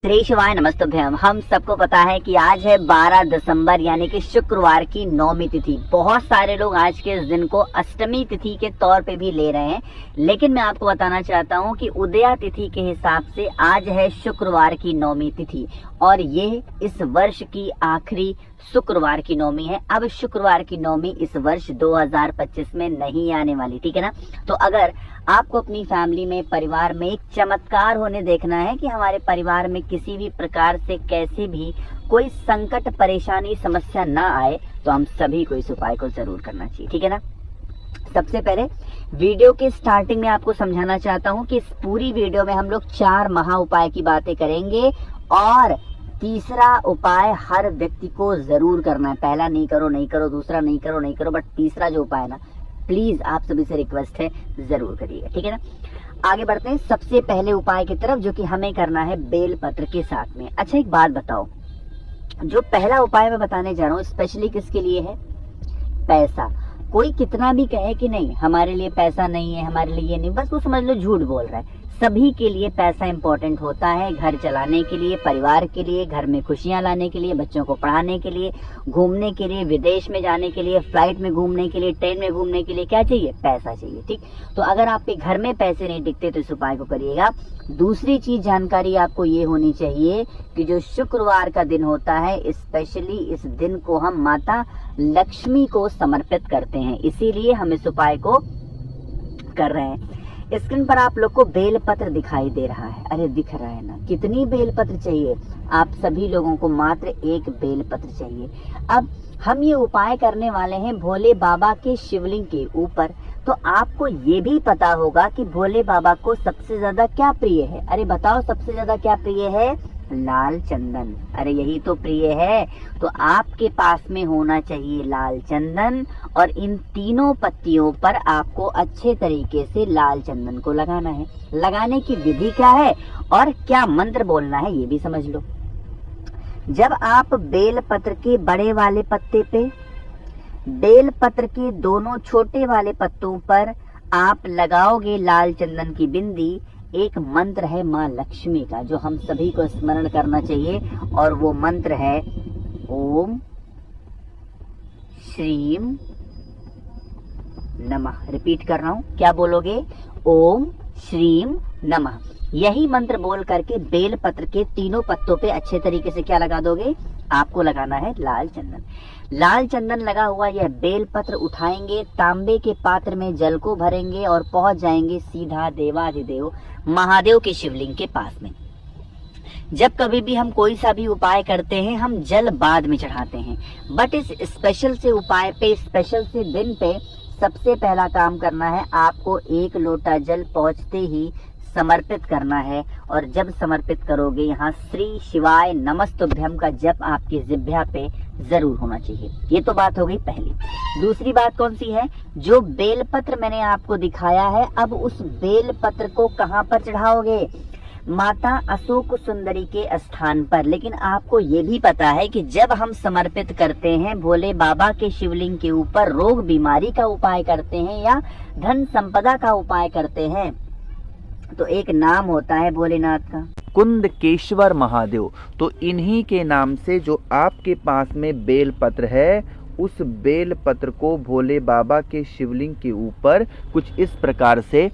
श्री शिवाय नमस्तुभ्यम। हम सबको पता है कि आज है 12 दिसंबर यानी कि शुक्रवार की 9वीं तिथि। बहुत सारे लोग आज के इस दिन को अष्टमी तिथि के तौर पे भी ले रहे हैं, लेकिन मैं आपको बताना चाहता हूं कि उदया तिथि के हिसाब से आज है शुक्रवार की 9वीं तिथि और ये इस वर्ष की आखिरी शुक्रवार की 9वीं है। अब शुक्रवार की 9वीं इस वर्ष 2025 में नहीं आने वाली, ठीक है ना। तो अगर आपको अपनी फैमिली में, परिवार में एक चमत्कार होने देखना है कि हमारे परिवार में किसी भी प्रकार से कैसे भी कोई संकट, परेशानी, समस्या ना आए, तो हम सभी को इस उपाय को जरूर करना चाहिए, ठीक है ना। सबसे पहले वीडियो के स्टार्टिंग में आपको समझाना चाहता हूं कि इस पूरी वीडियो में हम लोग 4 महा उपाय की बातें करेंगे और तीसरा उपाय हर व्यक्ति को जरूर करना है। पहला नहीं करो, दूसरा नहीं करो, बट तीसरा जो उपाय है ना, प्लीज आप सभी से रिक्वेस्ट है, जरूर करिएगा, ठीक है ना। आगे बढ़ते हैं सबसे पहले उपाय की तरफ, जो कि हमें करना है बेलपत्र के साथ में। अच्छा एक बात बताओ, जो पहला उपाय मैं बताने जा रहा हूँ स्पेशली किसके लिए है? पैसा। कोई कितना भी कहे कि नहीं हमारे लिए पैसा नहीं है, हमारे लिए नहीं, बस वो समझ लो झूठ बोल रहा है। सभी के लिए पैसा इंपॉर्टेंट होता है, घर चलाने के लिए, परिवार के लिए, घर में खुशियां लाने के लिए, बच्चों को पढ़ाने के लिए, घूमने के लिए, विदेश में जाने के लिए, फ्लाइट में घूमने के लिए, ट्रेन में घूमने के लिए क्या चाहिए? पैसा चाहिए, ठीक। तो अगर आपके घर में पैसे नहीं टिकते तो इस उपाय को करिएगा। दूसरी चीज जानकारी आपको ये होनी चाहिए कि जो शुक्रवार का दिन होता है, स्पेशली इस दिन को हम माता लक्ष्मी को समर्पित करते हैं, इसीलिए हम इस उपाय को कर रहे हैं। स्क्रीन पर आप लोग को बेलपत्र दिखाई दे रहा है, अरे दिख रहा है ना। कितनी बेलपत्र चाहिए? आप सभी लोगों को मात्र एक बेलपत्र चाहिए। अब हम ये उपाय करने वाले हैं भोले बाबा के शिवलिंग के ऊपर। तो आपको ये भी पता होगा कि भोले बाबा को सबसे ज्यादा क्या प्रिय है? अरे बताओ, सबसे ज्यादा क्या प्रिय है? लाल चंदन। अरे यही तो प्रिय है। तो आपके पास में होना चाहिए लाल चंदन, और इन तीनों पत्तियों पर आपको अच्छे तरीके से लाल चंदन को लगाना है। लगाने की विधि क्या है और क्या मंत्र बोलना है ये भी समझ लो। जब आप बेल पत्र के बड़े वाले पत्ते पे, बेल पत्र के दोनों छोटे वाले पत्तों पर आप लगाओगे लाल चंदन की बिंदी, एक मंत्र है माँ लक्ष्मी का जो हम सभी को स्मरण करना चाहिए, और वो मंत्र है ओम श्रीम नमः। रिपीट कर रहा हूं, क्या बोलोगे? ओम श्रीम नमः। यही मंत्र बोल करके बेल पत्र के तीनों पत्तों पे अच्छे तरीके से क्या लगा दोगे? आपको लगाना है लाल चंदन। लाल चंदन लगा हुआ यह बेल पत्र उठाएंगे, तांबे के पात्र में जल को भरेंगे और पहुंच जाएंगे सीधा देवाधिदेव महादेव के शिवलिंग के पास में। जब कभी भी हम कोई सा भी उपाय करते हैं, हम जल बाद में चढ़ाते हैं, बट इस स्पेशल से उपाय पे, स्पेशल से दिन पे सबसे पहला काम करना है, आपको 1 लोटा जल पहुंचते ही समर्पित करना है। और जब समर्पित करोगे, यहाँ श्री शिवाय नमस्तुभ्यम का जप आपकी जिह्वा पे जरूर होना चाहिए। ये तो बात हो गई पहली। दूसरी बात कौन सी है? जो बेलपत्र मैंने आपको दिखाया है, अब उस बेलपत्र को कहाँ पर चढ़ाओगे? माता अशोक सुंदरी के स्थान पर। लेकिन आपको ये भी पता है कि जब हम समर्पित करते हैं भोले बाबा के शिवलिंग के ऊपर, रोग बीमारी का उपाय करते हैं या धन संपदा का उपाय करते हैं, तो एक नाम होता है भोलेनाथ का, कुंदकेश्वर महादेव। तो इन्हीं के नाम से जो आपके पास में बेल पत्र है, उस बेल पत्र को भोले बाबा के शिवलिंग के ऊपर कुछ इस प्रकार से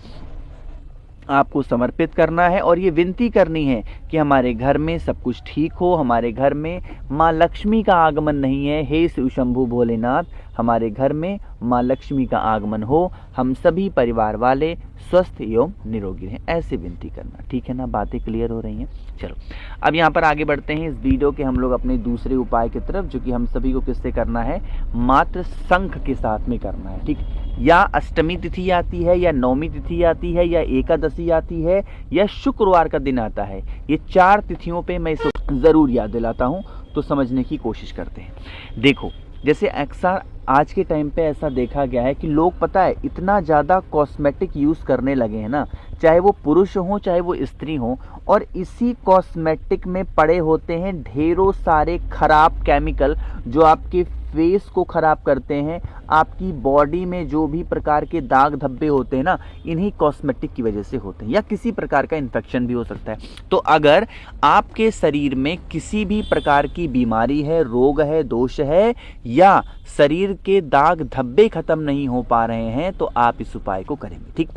आपको समर्पित करना है और ये विनती करनी है कि हमारे घर में सब कुछ ठीक हो, हमारे घर में माँ लक्ष्मी का आगमन नहीं है, हे शिव शंभु भोलेनाथ हमारे घर में माँ लक्ष्मी का आगमन हो, हम सभी परिवार वाले स्वस्थ एवं निरोगी रहें, ऐसे विनती करना, ठीक है ना। बातें क्लियर हो रही हैं? चलो अब यहाँ पर आगे बढ़ते हैं इस वीडियो के हम लोग अपने दूसरे उपाय की तरफ, जो कि हम सभी को किससे करना है? मात्र शंख के साथ में करना है, ठीक। या अष्टमी तिथि आती है, या 9वीं तिथि आती है, या एकादशी आती है, या शुक्रवार का दिन आता है, ये 4 तिथियों पे मैं इसे जरूर याद दिलाता हूँ, तो समझने की कोशिश करते हैं। देखो, जैसे अक्सर आज के टाइम पे ऐसा देखा गया है कि लोग पता है इतना ज़्यादा कॉस्मेटिक यूज़ करने लगे हैं ना, चाहे वो पुरुष हो चाहे वो स्त्री हो, और इसी कॉस्मेटिक में पड़े होते हैं ढेरों सारे खराब केमिकल जो आपके फेस को खराब करते हैं। आपकी बॉडी में जो भी प्रकार के दाग धब्बे होते हैं ना, इन्हीं कॉस्मेटिक की वजह से होते हैं, या किसी प्रकार का इन्फेक्शन भी हो सकता है। तो अगर आपके शरीर में किसी भी प्रकार की बीमारी है, रोग है, दोष है, या शरीर के दाग धब्बे खत्म नहीं हो पा रहे हैं, तो आप इस उपाय को करेंगे। ठीक,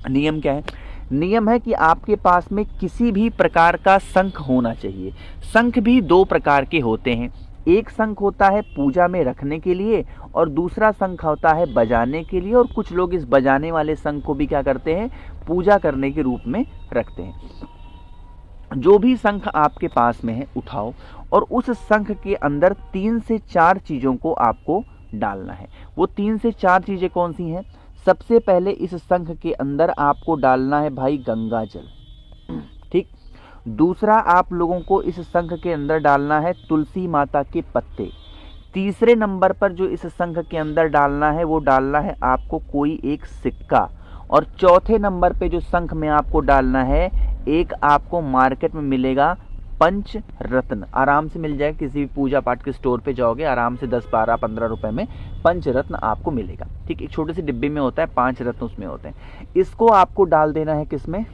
नियम क्या है? नियम है कि आपके पास में किसी भी प्रकार का शंख होना चाहिए। शंख भी दो प्रकार के होते हैं, एक शंख होता है पूजा में रखने के लिए और दूसरा शंख होता है बजाने के लिए, और कुछ लोग इस बजाने वाले शंख को भी क्या करते हैं, पूजा करने के रूप में रखते हैं। जो भी शंख आपके पास में है उठाओ, और उस शंख के अंदर 3 से 4 चीज़ों को आपको डालना है। वो 3 से 4 चीज़ें कौन सी हैं? सबसे पहले इस शंख के अंदर आपको डालना है भाई गंगा जल। ठीक, दूसरा आप लोगों को इस शंख के अंदर डालना है तुलसी माता के पत्ते। तीसरे नंबर पर जो इस शंख के अंदर डालना है वो डालना है आपको कोई एक सिक्का। और चौथे नंबर पे जो शंख में आपको डालना है, एक आपको मार्केट में मिलेगा पंच रत्न, आराम से मिल जाए, किसी भी पूजा पाठ के स्टोर पे जाओगे आराम से 10, 12, 15 रुपए में पंच रत्न आपको मिलेगा। ठीक, एक छोटे से डिब्बे में होता है, 5 रत्न उसमें होते हैं। इसको आपको डाल देना है किसमें?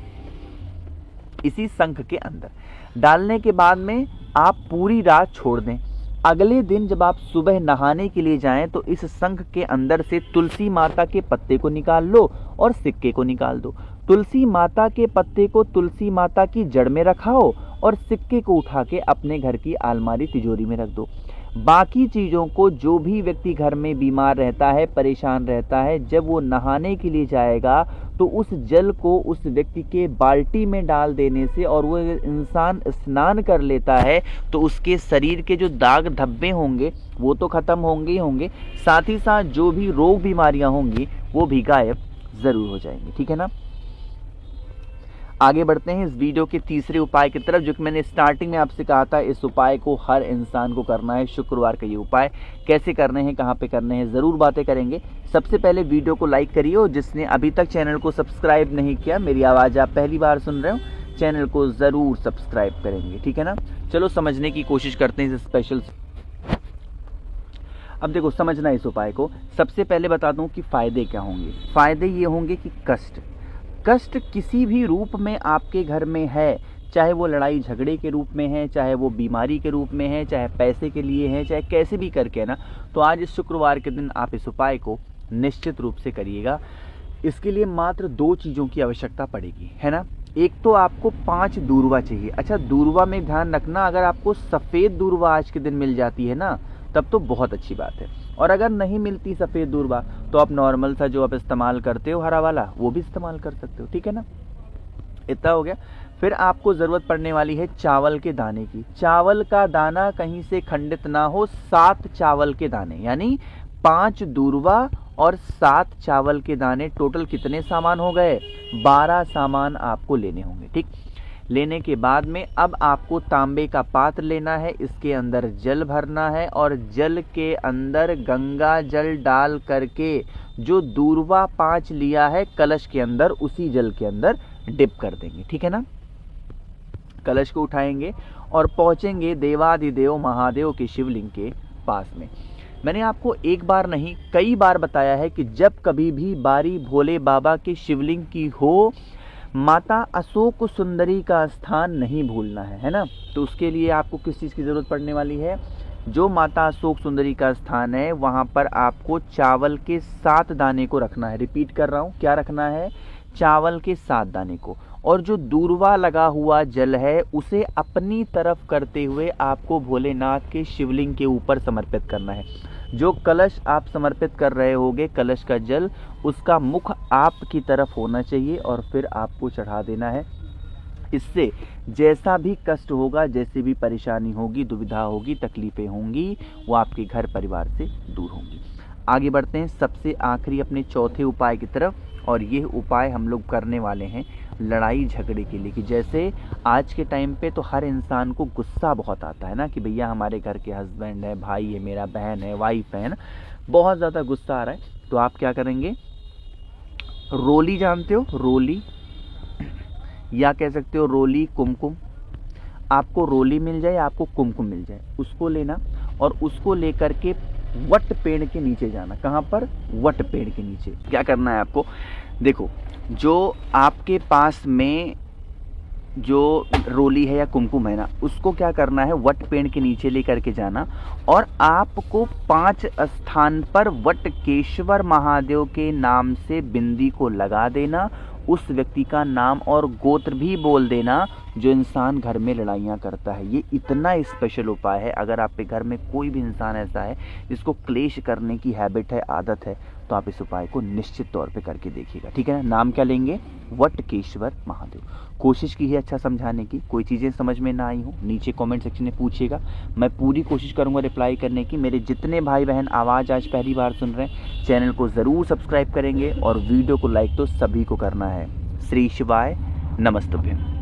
इसी शंख के अंदर। डालने के बाद में आप पूरी रात छोड़ दें। अगले दिन जब आप सुबह नहाने के लिए जाएं तो इस शंख के अंदर से तुलसी माता के पत्ते को निकाल लो और सिक्के को निकाल दो। तुलसी माता के पत्ते को तुलसी माता की जड़ में रखाओ और सिक्के को उठा के अपने घर की अलमारी तिजोरी में रख दो। बाकी चीज़ों को, जो भी व्यक्ति घर में बीमार रहता है, परेशान रहता है, जब वो नहाने के लिए जाएगा तो उस जल को उस व्यक्ति के बाल्टी में डाल देने से, और वो इंसान स्नान कर लेता है, तो उसके शरीर के जो दाग धब्बे होंगे वो तो खत्म होंगे ही होंगे, साथ ही साथ जो भी रोग बीमारियां होंगी वो भी गायब ज़रूर हो जाएंगी। ठीक है ना? आगे बढ़ते हैं इस वीडियो के तीसरे उपाय की तरफ, जो कि मैंने स्टार्टिंग में आपसे कहा था। इस उपाय को हर इंसान को करना है। शुक्रवार का ये उपाय कैसे करने हैं, कहाँ पे करने हैं, ज़रूर बातें करेंगे। सबसे पहले वीडियो को लाइक करिए, और जिसने अभी तक चैनल को सब्सक्राइब नहीं किया, मेरी आवाज़ आप पहली बार सुन रहे हो, चैनल को ज़रूर सब्सक्राइब करेंगे। ठीक है ना? चलो समझने की कोशिश करते हैं इस स्पेशल। अब देखो, समझना इस उपाय को। सबसे पहले बता दूं कि फ़ायदे क्या होंगे। फ़ायदे ये होंगे कि कष्ट किसी भी रूप में आपके घर में है, चाहे वो लड़ाई झगड़े के रूप में है, चाहे वो बीमारी के रूप में है, चाहे पैसे के लिए है, चाहे कैसे भी करके है ना, तो आज इस शुक्रवार के दिन आप इस उपाय को निश्चित रूप से करिएगा। इसके लिए मात्र 2 चीज़ों की आवश्यकता पड़ेगी, है ना? एक तो आपको 5 दूर्वा चाहिए। अच्छा, दूर्वा में ध्यान रखना, अगर आपको सफ़ेद दूर्वा आज के दिन मिल जाती है ना, तब तो बहुत अच्छी बात है। और अगर नहीं मिलती सफ़ेद दूर्वा, तो आप नॉर्मल सा जो आप इस्तेमाल करते हो हरा वाला, वो भी इस्तेमाल कर सकते हो। ठीक है ना? इतना हो गया। फिर आपको ज़रूरत पड़ने वाली है चावल के दाने की। चावल का दाना कहीं से खंडित ना हो, 7 चावल के दाने, यानी 5 दूर्वा और 7 चावल के दाने। टोटल कितने सामान हो गए? 12 सामान आपको लेने होंगे। ठीक, लेने के बाद में अब आपको तांबे का पात्र लेना है, इसके अंदर जल भरना है, और जल के अंदर गंगा जल डाल करके जो दूर्वा 5 लिया है कलश के अंदर, उसी जल के अंदर डिप कर देंगे। ठीक है ना? कलश को उठाएंगे और पहुंचेंगे देवाधिदेव महादेव के शिवलिंग के पास में। मैंने आपको एक बार नहीं कई बार बताया है कि जब कभी भी बारी भोले बाबा के शिवलिंग की हो, माता अशोक सुंदरी का स्थान नहीं भूलना है ना? तो उसके लिए आपको किस चीज़ की ज़रूरत पड़ने वाली है? जो माता अशोक सुंदरी का स्थान है वहाँ पर आपको चावल के 7 दाने को रखना है। रिपीट कर रहा हूँ, क्या रखना है? चावल के 7 दाने को। और जो दूर्वा लगा हुआ जल है उसे अपनी तरफ करते हुए आपको भोलेनाथ के शिवलिंग के ऊपर समर्पित करना है। जो कलश आप समर्पित कर रहे होगे, कलश का जल, उसका मुख आपकी तरफ होना चाहिए, और फिर आपको चढ़ा देना है। इससे जैसा भी कष्ट होगा, जैसे भी परेशानी होगी, दुविधा होगी, तकलीफें होंगी, वो आपके घर परिवार से दूर होंगी। आगे बढ़ते हैं सबसे आखिरी अपने चौथे उपाय की तरफ, और ये उपाय हम लोग करने वाले हैं लड़ाई झगड़े के लिए। कि जैसे आज के टाइम पे तो हर इंसान को गुस्सा बहुत आता है ना, कि भैया हमारे घर के हस्बैंड है, भाई है मेरा, बहन है, वाइफ है ना, बहुत ज़्यादा गुस्सा आ रहा है। तो आप क्या करेंगे, रोली जानते हो, रोली, या कह सकते हो रोली कुमकुम। आपको रोली मिल जाए, आपको कुमकुम मिल जाए, उसको लेना और उसको लेकर के वट पेड़ के नीचे जाना। कहाँ पर? वट पेड़ के नीचे। क्या करना है आपको, देखो जो आपके पास में जो रोली है या कुमकुम है ना, उसको क्या करना है, वट पेड़ के नीचे लेकर के जाना और आपको 5 स्थान पर वटकेश्वर महादेव के नाम से बिंदी को लगा देना। उस व्यक्ति का नाम और गोत्र भी बोल देना जो इंसान घर में लड़ाइयाँ करता है। ये इतना स्पेशल उपाय है। अगर आपके घर में कोई भी इंसान ऐसा है जिसको क्लेश करने की हैबिट है, आदत है, तो आप इस उपाय को निश्चित तौर पे करके देखिएगा, ठीक है ना। नाम क्या लेंगे? वटकेश्वर महादेव। कोशिश की है अच्छा समझाने की, कोई चीज़ें समझ में ना आई हो नीचे कमेंट सेक्शन में पूछिएगा, मैं पूरी कोशिश करूंगा रिप्लाई करने की। मेरे जितने भाई बहन आवाज़ आज पहली बार सुन रहे हैं, चैनल को ज़रूर सब्सक्राइब करेंगे और वीडियो को लाइक तो सभी को करना है। श्री शिवाय नमस्तुभ्यं।